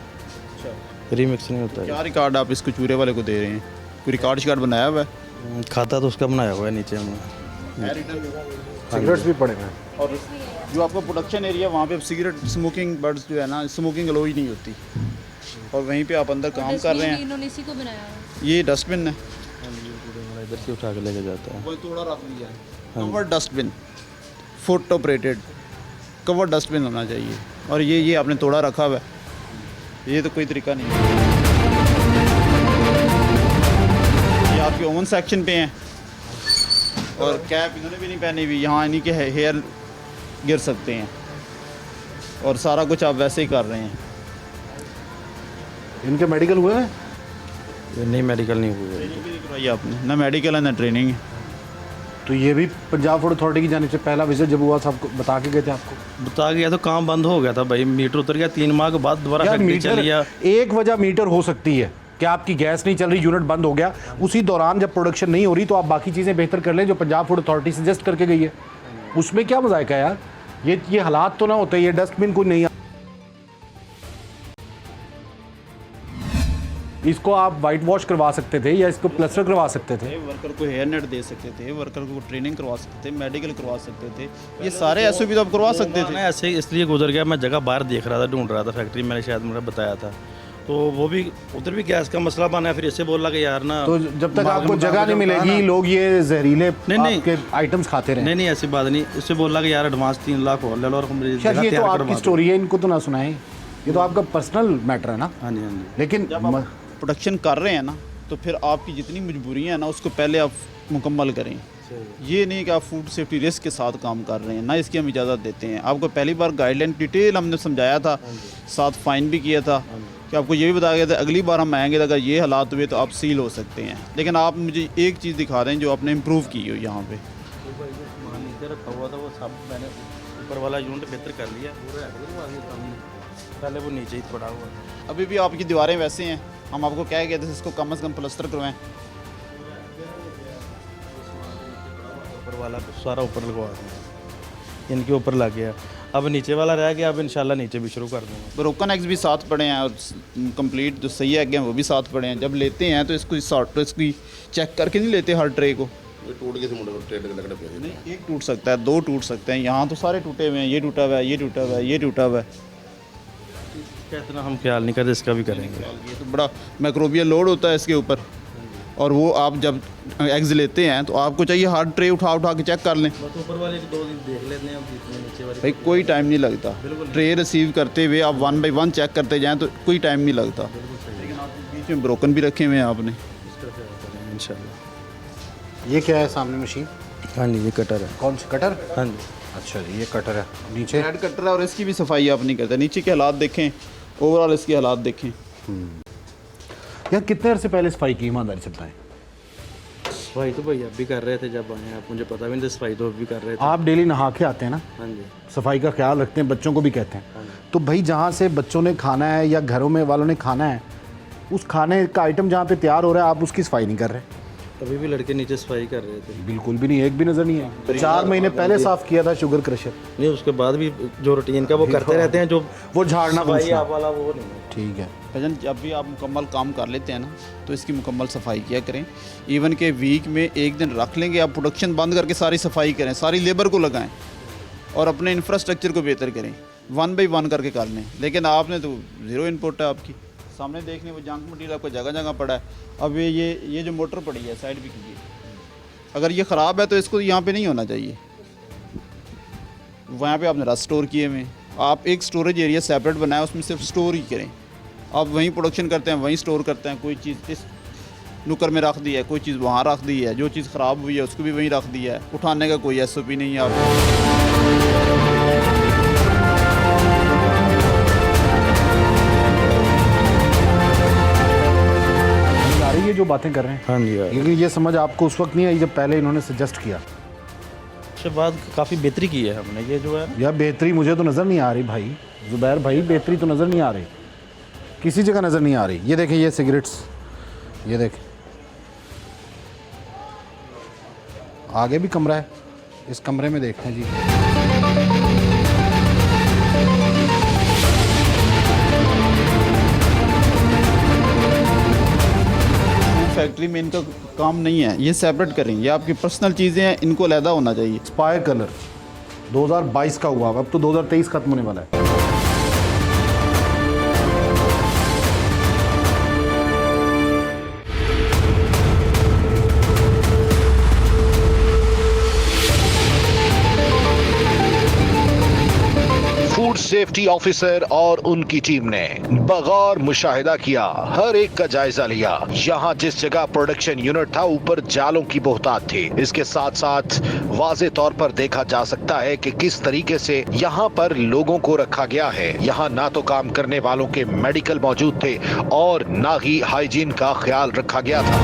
रीमिक्स नहीं होता क्या रिकॉर्ड आप इसको चूरे वाले को दे रहे हैं? कोई रिकॉर्ड शिकार्ड बनाया हुआ है? ये। खाता तो उसका बनाया हुआ है नीचे हमने। सिगरेट्स भी पड़े हुए हैं। और जो आपका प्रोडक्शन एरिया, वहाँ पे सिगरेट स्मोकिंग बर्ड्स जो है ना, स्मोकिंग अलो ही नहीं होती, और वहीं पे आप अंदर काम कर रहे हैं। इन्होंने इसी को बनाया है। ये डस्टबिन है, इधर से उठा के लेके जाता है। वो थोड़ा रख दिया है। Cover dustbin, foot operated cover dustbin होना चाहिए, और ये आपने तोड़ा रखा हुआ है। ये तो कोई तरीका नहीं है। ये आपके ओवन सेक्शन पे हैं, और कैप इन्होंने भी नहीं पहनी हुई। यहाँ इन्हीं के हेयर गिर सकते हैं, और सारा कुछ आप वैसे ही कर रहे हैं। इनके मेडिकल हुए हैं? ये नहीं, मेडिकल नहीं हुआ है। ट्रेनिंग भी नहीं करवाई आपने, ना मेडिकल है ना ट्रेनिंग है। तो ये भी पंजाब फूड अथॉरिटी की जानिब से पहला विजिट जब हुआ, सबको बता के गए थे आपको? बता गया तो काम बंद हो गया था भाई, मीटर उतर गया 3 माह के बाद दोबारा यार फैक्ट्री मीटर, चल गया। एक वजह मीटर हो सकती है कि आपकी गैस नहीं चल रही, यूनिट बंद हो गया। उसी दौरान जब प्रोडक्शन नहीं हो रही तो आप बाकी चीज़ें बेहतर कर लें जो पंजाब फूड अथॉरिटी सजेस्ट करके गई है। उसमें क्या मजाक है यार? ये हालात तो ना होते, ये डस्टबिन कोई नहीं। इसको आप वाइट वॉश करवा सकते थे या इसको प्लास्टर करवा सकते थे। वर्कर को हेयर नेट दे सकते थे, वर्कर को ट्रेनिंग करवा सकते थे, मेडिकल करवा सकते थे, ये सारे एसओपी तो आप करवा सकते थे। मैं ऐसे इसलिए गुजर गया, मैं जगह बाहर देख रहा था, ढूंढ रहा था फैक्ट्री, मैंने शायद मुझे बताया था, तो वो भी उधर भी गैस का मसला बना, फिर इससे बोला कि यार ना, तो जब तक आपको जगह नहीं मिलेगी लोग ये जहरीले नहीं। आपके आइटम्स खाते रहे। नहीं ऐसी बात नहीं, इससे बोला कि यार एडवांस 3 लाख और ले लो और हमारी शायद जगह ये तो तैयार आपकी करवा दो। स्टोरी है, इनको तो ना सुनाएं, ये तो आपका पर्सनल मैटर है ना। हाँ जी हाँ जी। लेकिन प्रोडक्शन कर रहे हैं ना, तो फिर आपकी जितनी मजबूरियाँ हैं ना उसको पहले आप मुकम्मल करें। ये नहीं कि आप फूड सेफ्टी रिस्क के साथ काम कर रहे हैं, ना इसकी हम इजाज़त देते हैं। आपको पहली बार गाइडलाइन डिटेल हमने समझाया था, साथ फाइन भी किया था कि आपको ये भी बताया गया था अगली बार हम आएंगे तो अगर ये हालात हुए तो आप सील हो सकते हैं। लेकिन आप मुझे एक चीज़ दिखा रहे हैं जो आपने इम्प्रूव की हो यहाँ पे। सामान नीचे रखा हुआ था वो सब मैंने ऊपर वाला यूनिट बेहतर कर लिया, पूरा पहले वो नीचे ही पड़ा हुआ था। अभी भी आपकी दीवारें वैसे हैं, हम आपको कह गए थे इसको कम से कम प्लास्टर करवाएं। ऊपर वाला सारा ऊपर लगवा दिया, इनके ऊपर लग गया, अब नीचे वाला रह गया, अब इंशाल्लाह नीचे भी शुरू कर देंगे। ब्रोकन एग्स भी साथ पड़े हैं और कंप्लीट जो सही एग हैं वो भी साथ पड़े हैं। जब लेते हैं तो इसको इसकी चेक करके नहीं लेते हर ट्रे को। टूट गए थे मुंडे ट्रेड लगड़े पे नहीं, एक टूट सकता है, 2 टूट सकते हैं, यहाँ तो सारे टूटे हुए हैं, ये टूटा हुआ है, ये टूटा हुआ है, ये टूटा हुआ है। इतना हम ख्याल नहीं करते, इसका भी करेंगे। ये तो बड़ा माइक्रोबियल लोड होता है इसके ऊपर, और वो आप जब एग्स लेते हैं तो आपको चाहिए हर ट्रे उठा के चेक कर लें। बस ऊपर वाले 2 दिन देख लेते हैं, अब जितने नीचे वाले भाई कोई टाइम नहीं लगता, ट्रे रिसीव करते हुए आप 1 बाई 1 चेक करते जाएं तो कोई टाइम नहीं लगता। लेकिन आप बीच में ब्रोकन भी रखे हुए हैं आपने। इंशाल्लाह। ये क्या है सामने मशीन? हाँ जी, ये कटर है। कौन सी कटर? हाँ जी, अच्छा जी, ये कटर है। नीचे हेड कटर है और इसकी भी सफाई आप नहीं करते। नीचे के हालात देखें, ओवरऑल इसके हालात देखें। यार कितने अरसे पहले सफाई की, ईमानदारी से बताएं। सफाई तो भैया भी कर रहे थे जब आए आप, मुझे पता भी नहीं था, सफाई तो भी कर रहे थे। आप डेली नहा के आते हैं ना, हाँ जी सफाई का ख्याल रखते हैं, बच्चों को भी कहते हैं, तो भाई जहाँ से बच्चों ने खाना है या घरों में वालों ने खाना है, उस खाने का आइटम जहाँ पे तैयार हो रहा है आप उसकी सफाई नहीं कर रहे। अभी भी लड़के नीचे सफाई कर रहे थे। बिल्कुल भी नहीं, एक भी नज़र नहीं है। 4 महीने पहले साफ़ किया था शुगर क्रशर। नहीं, उसके बाद भी जो रूटीन का वो करते रहते हैं, जो वो झाड़ना सफाई पूछना। आप वाला वो नहीं है। ठीक है। भजन जब भी आप मुकम्मल काम कर लेते हैं ना तो इसकी मुकम्मल सफाई किया करें। इवन के वीक में एक दिन रख लेंगे, आप प्रोडक्शन बंद करके सारी सफाई करें, सारी लेबर को लगाएं और अपने इंफ्रास्ट्रक्चर को बेहतर करें, 1 बाई 1 करके कर लें। लेकिन आपने तो ज़ीरो इनपुट है आपकी, सामने देखने वो जंक मटीरियल आपको जगह जगह पड़ा है। अब ये जो मोटर पड़ी है साइड भी कीजिए, अगर ये ख़राब है तो इसको यहाँ पे नहीं होना चाहिए। वहाँ पे आपने रस स्टोर किए हुए, आप एक स्टोरेज एरिया सेपरेट बनाया, उसमें सिर्फ स्टोर ही करें। आप वहीं प्रोडक्शन करते हैं, वहीं स्टोर करते हैं। कोई चीज़ इस नुकर में रख दी है, कोई चीज़ वहाँ रख दी है, जो चीज़ ख़राब हुई है उसको भी वहीं रख दिया है। उठाने का कोई SOP नहीं है आप। आ रही है जो बातें कर रहे हैं। हाँ जी यार, लेकिन ये समझ आपको उस वक्त नहीं आई जब पहले इन्होंने सजेस्ट किया। उसके बाद काफ़ी बेहतरी की है हमने। ये जो है यार बेहतरी मुझे तो नज़र नहीं आ रही भाई, ज़ुबैर भाई बेहतरी तो नज़र नहीं आ रही, किसी जगह नज़र नहीं आ रही। ये देखें, ये सिगरेट्स, ये देखें, आगे भी कमरा है, इस कमरे में देखते हैं जी। फैक्ट्री में इनका काम नहीं है, ये सेपरेट करें। ये आपकी पर्सनल चीज़ें हैं, इनको अलहदा होना चाहिए। एक्सपायर कलर 2022 का हुआ, अब तो 2023 खत्म होने वाला है। फूड सेफ्टी ऑफिसर और उनकी टीम ने बगौर मुशाहिदा किया, हर एक का जायजा लिया। यहाँ जिस जगह प्रोडक्शन यूनिट था ऊपर जालों की बहुतात थी। इसके साथ साथ वाज़े तौर पर देखा जा सकता है कि किस तरीके से यहाँ पर लोगों को रखा गया है। यहाँ ना तो काम करने वालों के मेडिकल मौजूद थे और ना ही हाइजीन का ख्याल रखा गया था।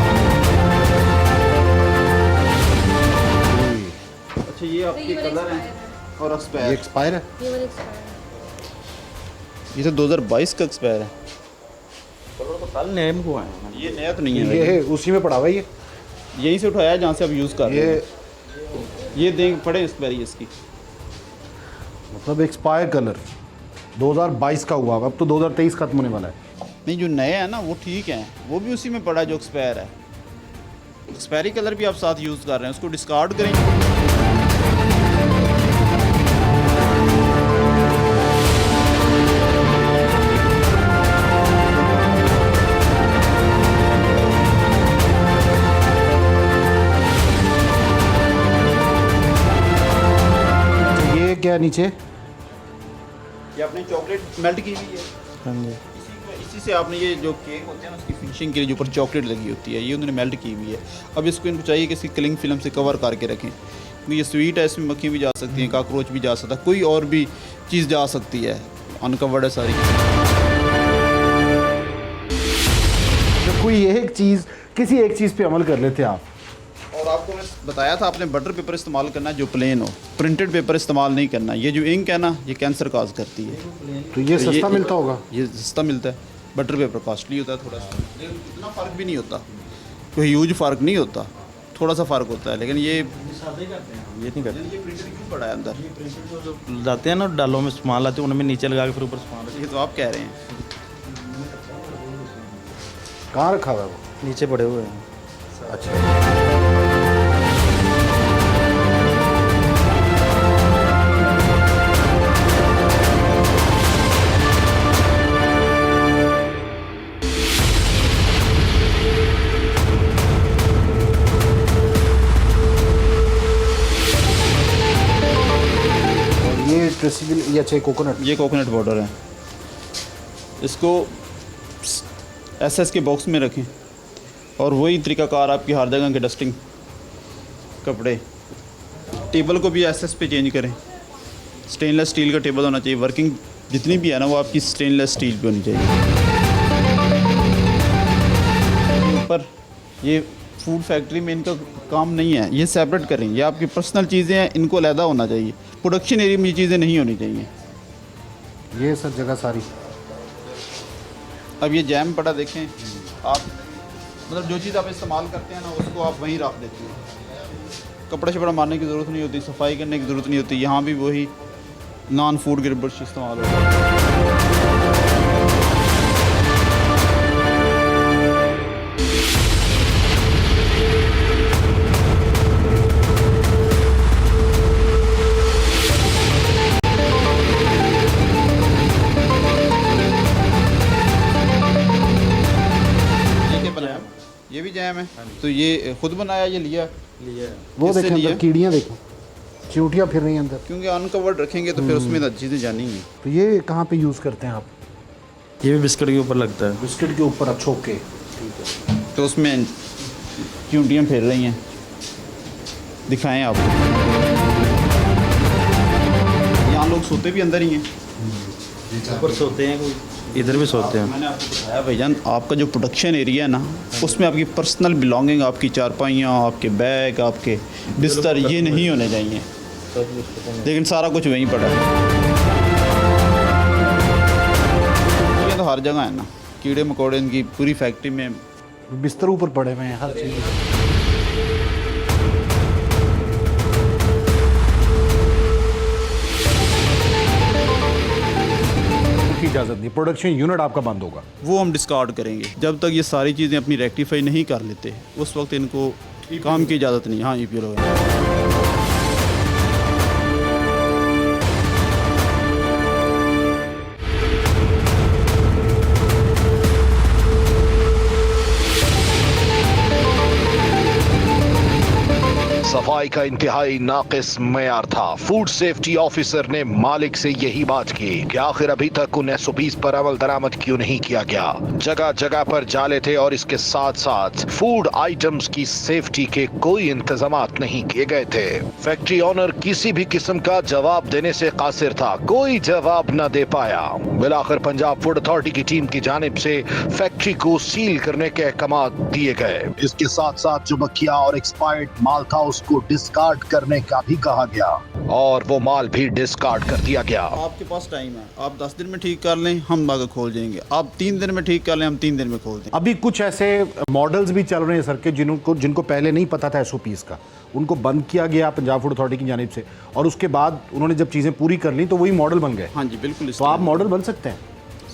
अच्छा, ये आपके कलर हैं और ये एक्सपायर, एक्सपायर है। ये तो 2022 का एक्सपायर है। तो कल नेम को आए हैं। ये नया तो नहीं है, ये है उसी में पड़ा हुआ है। ये यहीं से उठाया है जहाँ से आप यूज़ कर रहे हैं। ये देख पड़े एक्सपायरी इसकी। मतलब एक्सपायर कलर 2022 का हुआ, अब तो 2023 खत्म होने वाला है। नहीं, जो नए हैं ना वो ठीक हैं, वो भी उसी में पड़ा जो एक्सपायर है। एक्सपायरी कलर भी आप साथ यूज़ कर रहे हैं, उसको डिस्कार्ड करेंगे। ये क्या है नीचे? ये आपने चॉकलेट मेल्ट की हुई है। हाँ जी। इसी से आपने ये जो केक होते हैं ना उसकी फिनिशिंग के लिए जो ऊपर चॉकलेट लगी होती है, ये उन्होंने मेल्ट की हुई है। अब इसको इनको चाहिए कि इसकी क्लिंग फिल्म से कवर करके रखें, क्योंकि ये स्वीट है, इसमें मक्खी भी जा सकती हैं, काकरोच भी जा सकता है, कोई और भी चीज़ जा सकती है। अनकवर्ड है सारी। तो कोई एक चीज़, किसी एक चीज़ पे अमल कर लेते आप। और आपको मैं बताया था आपने बटर पेपर इस्तेमाल करना है जो प्लेन हो, प्रिंटेड पेपर इस्तेमाल नहीं करना। ये जो इंक है ना ये कैंसर काज करती है। तो ये सस्ता मिलता होगा? ये सस्ता मिलता है, बटर पेपर कॉस्टली होता है थोड़ा सा, लेकिन इतना फ़र्क भी नहीं होता, कोई ह्यूज फ़र्क नहीं होता, थोड़ा सा फ़र्क होता है। लेकिन ये ये नहीं करते, ये प्रिंटेड क्यों पड़ा है अंदर? लाते हैं ना डालों में सामान लाते हैं, उनमें नीचे लगा के फिर ऊपर सामान रखते ये तो आप कह रहे हैं। कहाँ रखा हुआ है वो? हैं। नीचे पड़े हुए हैं। अच्छा। और ये ट्रेसिबल, ये अच्छा कोकोनट। ये कोकोनट पाउडर है, इसको एसएस के बॉक्स में रखें और वही तरीकाकार आपकी हर जगह के डस्टिंग कपड़े, टेबल को भी एसएस पे चेंज करें। स्टेनलेस स्टील का टेबल होना चाहिए, वर्किंग जितनी भी है ना वो आपकी स्टेनलेस स्टील पे होनी चाहिए। पर ये फूड फैक्ट्री में इनका काम नहीं है, ये सेपरेट करें, ये आपकी पर्सनल चीज़ें हैं, इनको अलहदा होना चाहिए। प्रोडक्शन एरिया में ये चीज़ें नहीं होनी चाहिए। ये सब जगह सारी। अब ये जैम पड़ा देखें आप, मतलब जो चीज़ आप इस्तेमाल करते हैं ना उसको आप वहीं रख देते हैं, कपड़ा शपड़ा मारने की ज़रूरत नहीं होती, सफाई करने की ज़रूरत नहीं होती। यहाँ भी वही नॉन फूड ग्रेड ब्रश इस्तेमाल होता है। ये क्या बनाया? ये भी जैम है। तो ये खुद बनाया, ये लिया? वो किससे देखें लिया? अंदर कीड़ियाँ, देखो चींटियाँ फिर रही हैं अंदर। क्योंकि अनकवर्ड रखेंगे तो फिर उसमें तो चीज़ें जानेंगी। तो ये कहाँ पे यूज़ करते हैं आप? ये भी बिस्किट के ऊपर लगता है। बिस्किट के ऊपर। अच्छा, ओके। तो उसमें चींटियाँ फिर रही हैं, दिखाएं आप। यहाँ लोग सोते भी अंदर ही हैं। ऊपर सोते हैं, कोई इधर भी सोते हैं। मैंने आपको बताया भाईजान, आपका जो प्रोडक्शन एरिया है ना उसमें आपकी पर्सनल बिलोंगिंग, आपकी चारपाइयाँ, आपके बैग, आपके बिस्तर, ये नहीं होने चाहिए, लेकिन सारा कुछ वहीं पड़ा है। ये तो हर जगह है ना, कीड़े मकोड़े इनकी पूरी फैक्ट्री में। बिस्तर ऊपर पड़े हुए हैं, हर चीज़। की इजाज़त नहीं, प्रोडक्शन यूनिट आपका बंद होगा। वो हम डिस्कार्ड करेंगे जब तक ये सारी चीज़ें अपनी रेक्टिफाई नहीं कर लेते, उस वक्त इनको काम की इजाज़त नहीं। हाँ, EPL होगा। सफाई का इंतहाई नाकिस मयार था। फूड सेफ्टी ऑफिसर ने मालिक से यही बात की कि आखिर अभी तक उन SOPs पर अमल दरामद क्यों नहीं किया गया। जगह जगह पर जाले थे और इसके साथ साथ फूड आइटम्स की सेफ्टी के कोई इंतजामात नहीं किए गए थे। फैक्ट्री ओनर किसी भी किस्म का जवाब देने से कासिर था, कोई जवाब न दे पाया। बिलाखिर पंजाब फूड अथॉरिटी की टीम की जानिब से फैक्ट्री को सील करने के अहकाम दिए गए। इसके साथ साथ जो बकिया और एक्सपायर्ड माल था उसको डिस्कार्ड करने का भी कहा गया और वो माल भी डिस्कार्ड कर दिया गया। आपके पास टाइम है, आप 10 दिन में ठीक कर लें, हम आगे खोल जाएंगे। आप 3 दिन में ठीक कर लें, हम 3 दिन में खोल देंगे। अभी कुछ ऐसे मॉडल्स भी चल रहे हैं सर के जिनको पहले नहीं पता था SOPs का, उनको बंद किया गया पंजाब फूड अथॉरिटी की जानिब से, और उसके बाद उन्होंने जब चीज़ें पूरी कर ली तो वही मॉडल बन गए। हाँ जी, बिल्कुल। तो आप मॉडल बन सकते हैं।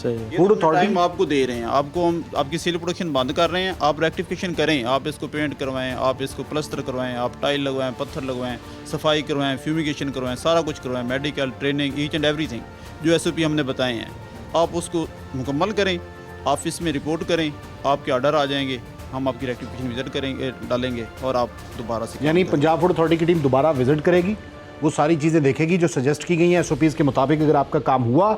सही है। फूड अथॉरिटी टाइम आपको दे रहे हैं, आपको हम आपकी सेल प्रोडक्शन बंद कर रहे हैं, आप रेक्टिफिकेशन करें, आप इसको पेंट करवाएं, आप इसको प्लस्तर करवाएं, आप टाइल लगवाएं, पत्थर लगवाएं, सफाई करवाएं, फ्यूमिगेशन करवाएं, सारा कुछ करवाएं, medical training each and everything जो SOP हमने बताए हैं आप उसको मुकम्मल करें, ऑफिस में रिपोर्ट करें, आपके ऑर्डर आ जाएंगे, हम आपकी रेक्टिफिकेशन विजिट करेंगे डालेंगे और आप दोबारा से यानी पंजाब फूड अथॉरिटी की टीम दोबारा विजिट करेगी, वो सारी चीज़ें देखेगी जो सजेस्ट की गई हैं SOPs के मुताबिक। अगर आपका काम हुआ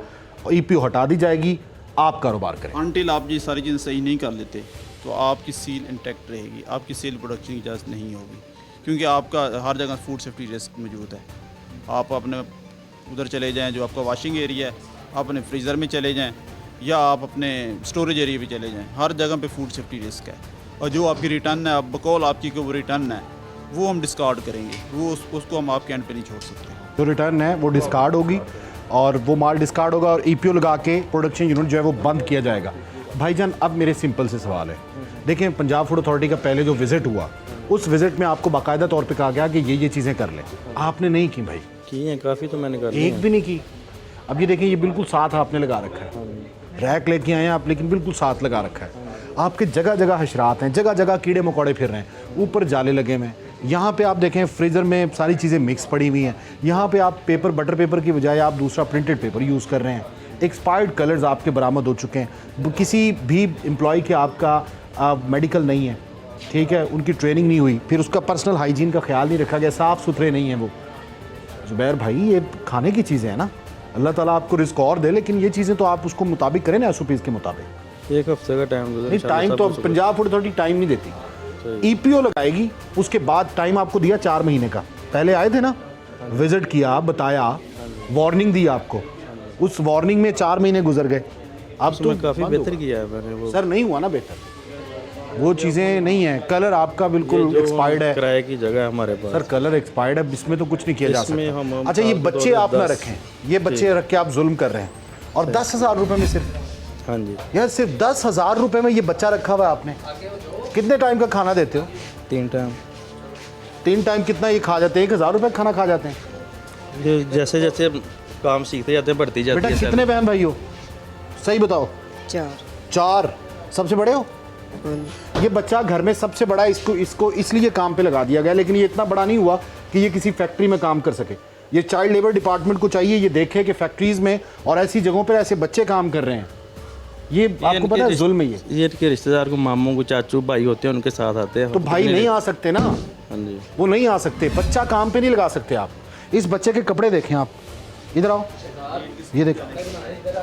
EPO हटा दी जाएगी, आप कारोबार करें। अनटिल आप ये सारी चीज़ें सही नहीं कर लेते तो आपकी सील इंटैक्ट रहेगी, आपकी सेल प्रोडक्शन की इजाज़त नहीं होगी, क्योंकि आपका हर जगह फूड सेफ्टी रिस्क मौजूद है। आप अपने उधर चले जाएं जो आपका वॉशिंग एरिया है, आप अपने फ्रीज़र में चले जाएं या आप अपने स्टोरेज एरिया पे चले जाएं, हर जगह पे फूड सेफ्टी रिस्क है। और जो आपकी रिटर्न है, आप बकौल आपकी को वो रिटर्न है वो हम डिस्कार्ड करेंगे, वो उसको हम आपके एंड पे नहीं छोड़ सकते। जो रिटर्न है वो डिस्कार्ड होगी और वो माल डिस्कार्ड होगा और EPO लगा के प्रोडक्शन यूनिट जो है वो बंद किया जाएगा। भाईजान अब मेरे सिंपल से सवाल है, देखें पंजाब फूड अथॉरिटी का पहले जो विज़िट हुआ उस विज़िट में आपको बाकायदा तौर पे कहा गया कि ये चीज़ें कर लें, आपने नहीं की भाई, की हैं काफ़ी, तो मैंने कर ली एक भी नहीं की। अब ये देखें ये बिल्कुल साथ आपने लगा रखा है, रैक लेके आए हैं आप लेकिन बिल्कुल साथ लगा रखा है। आपके जगह जगह हशरात हैं, जगह जगह कीड़े मकोड़े फिर रहे हैं, ऊपर जाले लगे हुए हैं। यहाँ पे आप देखें फ्रीज़र में सारी चीज़ें मिक्स पड़ी हुई हैं। यहाँ पे आप पेपर बटर पेपर की बजाय आप दूसरा प्रिंटेड पेपर यूज़ कर रहे हैं। एक्सपायर्ड कलर्स आपके बरामद हो चुके हैं। किसी भी एम्प्लॉय के आपका मेडिकल नहीं है, ठीक है, उनकी ट्रेनिंग नहीं हुई, फिर उसका पर्सनल हाइजीन का ख्याल नहीं रखा गया, साफ़ सुथरे नहीं हैं वो। ज़ुबैर भाई ये खाने की चीज़ें हैं ना, अल्लाह ताला आपको रिस्क और दे, लेकिन ये चीज़ें तो आप उसको मुताबिक करें ना SOPs के मुताबिक। एक हफ्ते का टाइम नहीं टाइम तो पंजाब फूड अथॉरिटी टाइम नहीं देती, EPO लगाएगी, उसके बाद टाइम आपको दिया 4 महीने का। पहले आए थे ना, विजिट किया, बताया, वार्निंग दी आपको, उस वार्निंग में 4 महीने गुजर गए। अब तो काफ़ी बेहतर किया है मैंने वो। सर नहीं हुआ ना बेहतर, वो चीज़ें नहीं है। कलर आपका बिल्कुल एक्सपायर्ड है, किराए की जगह है हमारे पास। सर कलर एक्सपायर्ड है, इसमें तो कुछ नहीं किया जा इसमें सकता। हम अच्छा ये फालतू बच्चे तो आप ना 10 रखें, ये बच्चे रख के आप जुल्म कर रहे हैं और 10,000 रुपये में सिर्फ, हाँ जी, यार सिर्फ 10,000 रुपये में ये बच्चा रखा हुआ है आपने। कितने टाइम का खाना देते हो? 3 टाइम। 3 टाइम कितना ये खा जाते हैं? 1,000 रुपये का खाना खा जाते हैं। ये जैसे जैसे काम सीखते जाते हैं बढ़ती जाती बेटा है। कितने बहन भाई हो, सही बताओ? 4। सबसे बड़े हो? ये बच्चा घर में सबसे बड़ा है, इसको इसलिए काम पे लगा दिया गया, लेकिन ये इतना बड़ा नहीं हुआ कि ये किसी फैक्ट्री में काम कर सके। ये चाइल्ड लेबर डिपार्टमेंट को चाहिए ये देखे कि फैक्ट्रीज में और ऐसी जगहों पर ऐसे बच्चे काम कर रहे हैं। ये आपको पता है जुल्म है ये इनके रिश्तेदार को, मामू को, चाचू भाई होते हैं, उनके साथ आते हैं। तो भाई नहीं आ सकते ना, हाँ जी, वो नहीं आ सकते, बच्चा काम पे नहीं लगा सकते आप। इस बच्चे के कपड़े देखें आप, इधर आओ, ये देखें,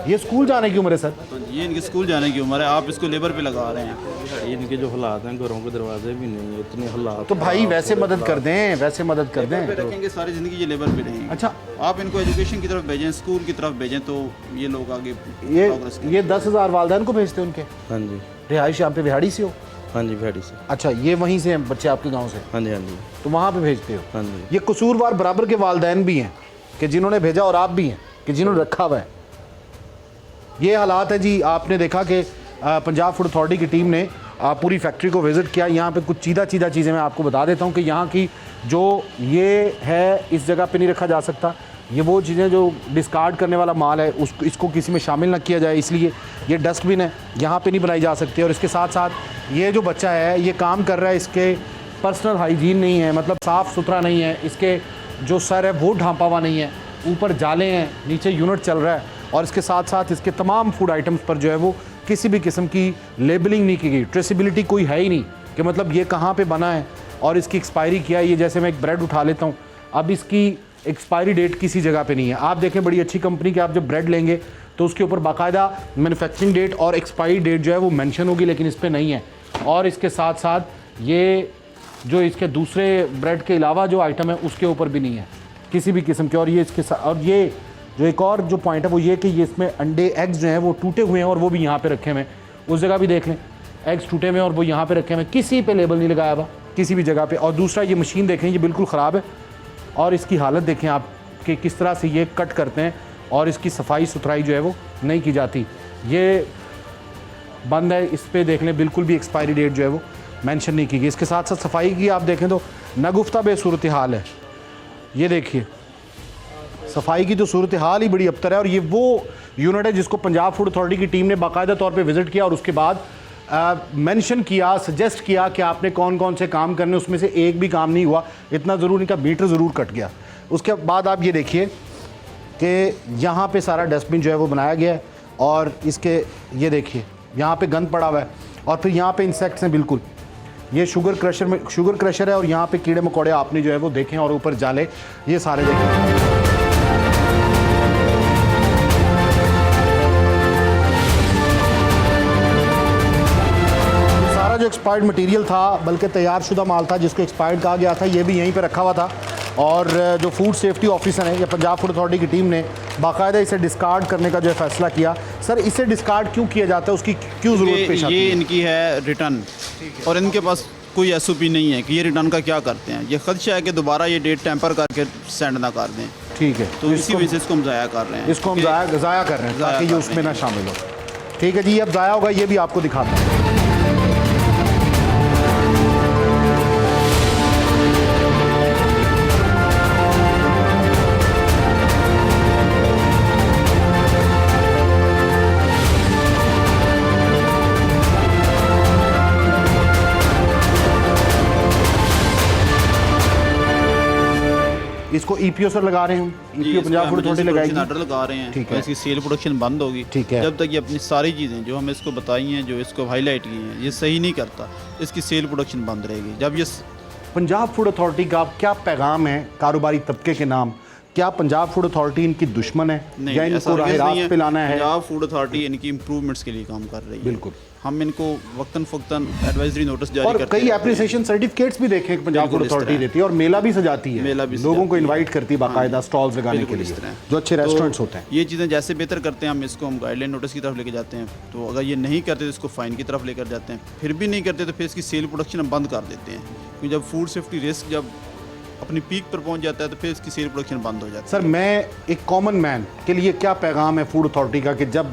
ये स्कूल जाने की उम्र है सर। तो ये इनके स्कूल जाने की उम्र है, आप इसको लेबर पे लगा रहे हैं। इनके जो हालात हैं, घरों के दरवाजे भी नहीं है, इतने हालात। तो भाई वैसे मदद कर दें, वैसे मदद कर दें। रखेंगे सारी ज़िंदगी ये लेबर पे रहेंगे। अच्छा आप इनको एजुकेशन की तरफ भेजें, स्कूल की तरफ भेजें, तो ये लोग आगे progress करें। ये 10,000 वालदैन को भेजते हैं उनके? हाँ जी, रिहाइश यहाँ पे बिहाड़ी से हो? हाँ जी, भेड़ी से। अच्छा ये वहीं से हैं बच्चे आपके गांव से? हाँ जी, हाँ जी, तो वहाँ पे भेजते हो? हाँ जी। ये कसूरवार बराबर के वालदैन भी हैं कि जिन्होंने भेजा और आप भी हैं कि जिन्होंने रखा हुआ है। ये हालात है जी। आपने देखा कि पंजाब फूड अथॉरिटी की टीम ने पूरी फैक्ट्री को विज़िट किया। यहाँ पे कुछ सीधा चीज़ें मैं आपको बता देता हूँ कि यहाँ की जो ये है इस जगह पे नहीं रखा जा सकता। ये वो चीज़ें जो डिस्कार्ड करने वाला माल है उसको इसको किसी में शामिल ना किया जाए, इसलिए ये डस्टबिन है, यहाँ पे नहीं बनाई जा सकती। और इसके साथ साथ ये जो बच्चा है ये काम कर रहा है, इसके पर्सनल हाइजीन नहीं है, मतलब साफ़ सुथरा नहीं है, इसके जो सर है वो ढांपा हुआ नहीं है, ऊपर जाले हैं, नीचे यूनिट चल रहा है। और इसके साथ साथ इसके तमाम फूड आइटम्स पर जो है वो किसी भी किस्म की लेबलिंग नहीं की गई, ट्रेसिबिलिटी कोई है ही नहीं कि मतलब ये कहाँ पे बना है और इसकी एक्सपायरी क्या है। ये जैसे मैं एक ब्रेड उठा लेता हूँ, अब इसकी एक्सपायरी डेट किसी जगह पे नहीं है। आप देखें बड़ी अच्छी कंपनी के आप जब ब्रेड लेंगे तो उसके ऊपर बाकायदा मैन्युफैक्चरिंग डेट और एक्सपायरी डेट जो है वो मेंशन होगी, लेकिन इस पर नहीं है। और इसके साथ साथ ये जो इसके दूसरे ब्रेड के अलावा जो आइटम है उसके ऊपर भी नहीं है किसी भी किस्म के। और ये इसके साथ, और ये जो एक और जो पॉइंट है वो ये कि ये इसमें अंडे एग्स जो हैं वो टूटे हुए हैं और वो भी यहाँ पे रखे हुए हैं। उस जगह भी देख लें, एग्स टूटे हुए हैं और वो यहाँ पे रखे हुए हैं, किसी पे लेबल नहीं लगाया हुआ किसी भी जगह पे। और दूसरा ये मशीन देखें, ये बिल्कुल ख़राब है और इसकी हालत देखें आप कि किस तरह से ये कट करते हैं और इसकी सफाई सुथराई जो है वो नहीं की जाती। ये बंद है, इस पर देख लें बिल्कुल भी एक्सपायरी डेट जो है वो मेंशन नहीं की गई। इसके साथ साथ सफाई की आप देखें तो नगुफ्ता बेसूरत हाल है। ये देखिए सफाई की तो सूरत हाल ही बड़ी अबतर है। और ये वो यूनिट है जिसको पंजाब फूड अथॉरिटी की टीम ने बाकायदा तौर पे विज़िट किया और उसके बाद मेंशन किया, सजेस्ट किया कि आपने कौन कौन से काम करने, उसमें से एक भी काम नहीं हुआ। इतना ज़रूर इनका मीटर ज़रूर कट गया। उसके बाद आप ये देखिए कि यहाँ पे सारा डस्टबिन जो है वो बनाया गया है और इसके ये देखिए यहाँ पे गंद पड़ा हुआ है और फिर यहाँ पे इंसेक्ट्स हैं। बिल्कुल ये शुगर क्रशर है और यहाँ पे कीड़े मकोड़े आपने जो है वो देखें और ऊपर जाले ये सारे देखें। जो एक्सपायर्ड मटेरियल था, बल्कि तैयार शुदा माल था जिसको एक्सपायर्ड कहा गया था, ये भी यहीं पे रखा हुआ था। और जो फूड सेफ्टी ऑफिसर हैं या पंजाब फूड अथॉरिटी की टीम ने बाकायदा इसे डिस्कार्ड करने का जो है फैसला किया। सर इसे डिस्कार्ड क्यों किया जाता है, उसकी क्यों ज़रूरत पेश आती है? ये इनकी है रिटर्न और इनके पास कोई एसओपी नहीं है कि ये रिटर्न का क्या करते हैं। ये खदशा है कि दोबारा ये डेट टेम्पर करके सेंड ना कर दें। ठीक है, तो इसी वजह से इसको हम ज़ाया कर रहे हैं, इसको हम ज़ाया कर रहे हैं ताकि ये उसमें ना शामिल हो। ठीक है जी, अब ज़ाया होगा ये भी आपको दिखाता हूँ। इसको ईपीओ सर लगा रहे हैं, ईपीओ पंजाब फूड अथॉरिटी लगाएगी। ऑर्डर लगा रहे हैं, ठीक तो है। इसकी सेल प्रोडक्शन बंद होगी। ठीक है। जब तक ये अपनी सारी चीज़ें जो हमें इसको बताई हैं, जो इसको हाईलाइट की हैं, ये सही नहीं करता, इसकी सेल प्रोडक्शन बंद रहेगी। जब ये पंजाब फूड अथॉरिटी का क्या पैगाम है कारोबारी तबके के नाम? क्या पंजाब फूड अथॉरिटी इनकी दुश्मन है या इनको राह रास्त पे लाना है? पंजाब फूड अथॉरिटी इनकी इंप्रूवमेंट्स के लिए काम कर रही है। बिल्कुल, हम इनको वक्तन फ़क्तन एडवाइजरी नोटिस जारी और करते कई रहते हैं। एप्रिसिएशन सर्टिफिकेट्स भी देखे पंजाब फूड बिल्कुल इस अथॉरिटी तरह। देती है और मेला भी सजाती है, मेला भी लोगों सजाती को है। इनवाइट करती है बाकायदा हाँ, स्टॉल्स लगाने के बिल्कुल लिए, इस तरह। जो अच्छे तो रेस्टोरेंट्स होते हैं। ये चीज़ें जैसे बेहतर करते हैं, हम इसको हम गाइडलाइन नोटिस की तरफ लेके जाते हैं। तो अगर ये नहीं करते तो इसको फ़ाइन की तरफ लेकर जाते हैं। फिर भी नहीं करते तो फिर इसकी सेल प्रोडक्शन हम बंद कर देते हैं, क्योंकि जब फूड सेफ्टी रिस्क जब अपनी पीक पर पहुंच जाता है तो फिर इसकी सेल प्रोडक्शन बंद हो जाती है। सर मैं एक कॉमन मैन के लिए क्या पैगाम है फूड अथॉरिटी का कि जब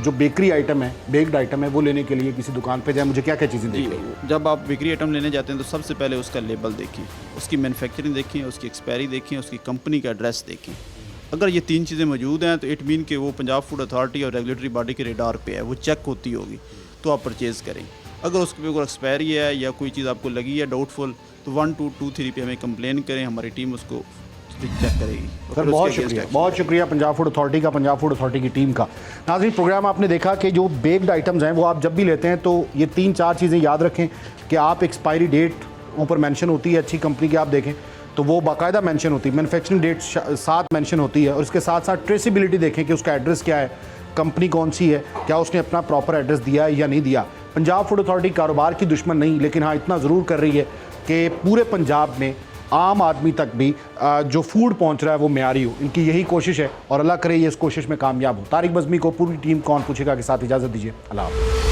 जो बेकरी आइटम है, बेक्ड आइटम है, वो लेने के लिए किसी दुकान पे जाए, मुझे क्या क्या चीज़ें जी, देखनी? जब आप बेकरी आइटम लेने जाते हैं तो सबसे पहले उसका लेबल देखें, उसकी मैन्युफैक्चरिंग देखें, उसकी एक्सपायरी देखें, उसकी कंपनी का एड्रेस देखें। अगर ये तीन चीज़ें मौजूद हैं तो इट मीन कि वो पंजाब फूड अथॉरिटी और रेगुलेटरी बॉडी के रेडार पे है, वो चेक होती होगी, तो आप परचेज़ करें। अगर उसके ऊपर एक्सपायरी है या कोई चीज़ आपको लगी है डाउटफुल, तो 1223 पे हमें कंप्लेन करें, हमारी टीम उसको चेक करेगी। सर बहुत शुक्रिया पंजाब फूड अथॉरिटी का, पंजाब फूड अथॉरिटी की टीम का। नाज़रीन, प्रोग्राम आपने देखा कि जो बेक्ड आइटम्स हैं वो आप जब भी लेते हैं तो ये 3-4 चीज़ें याद रखें कि आप एक्सपायरी डेट ऊपर मेंशन होती है, अच्छी कंपनी की आप देखें तो वो बाकायदा मेंशन होती है, मैन्युफैक्चरिंग डेट साथ मेंशन होती है और इसके साथ साथ ट्रेसिबिलिटी देखें कि उसका एड्रेस क्या है, कंपनी कौन सी है, क्या उसने अपना प्रॉपर एड्रेस दिया है या नहीं दिया। पंजाब फूड अथॉरिटी कारोबार की दुश्मन नहीं, लेकिन हाँ इतना ज़रूर कर रही है कि पूरे पंजाब में आम आदमी तक भी जो फूड पहुंच रहा है वो मेयारी हो। इनकी यही कोशिश है और अल्लाह करे ये इस कोशिश में कामयाब हो। तारिक बज़मी को पूरी टीम कौन पूछेगा के साथ इजाज़त दीजिए। अल्लाह हाफ़िज़।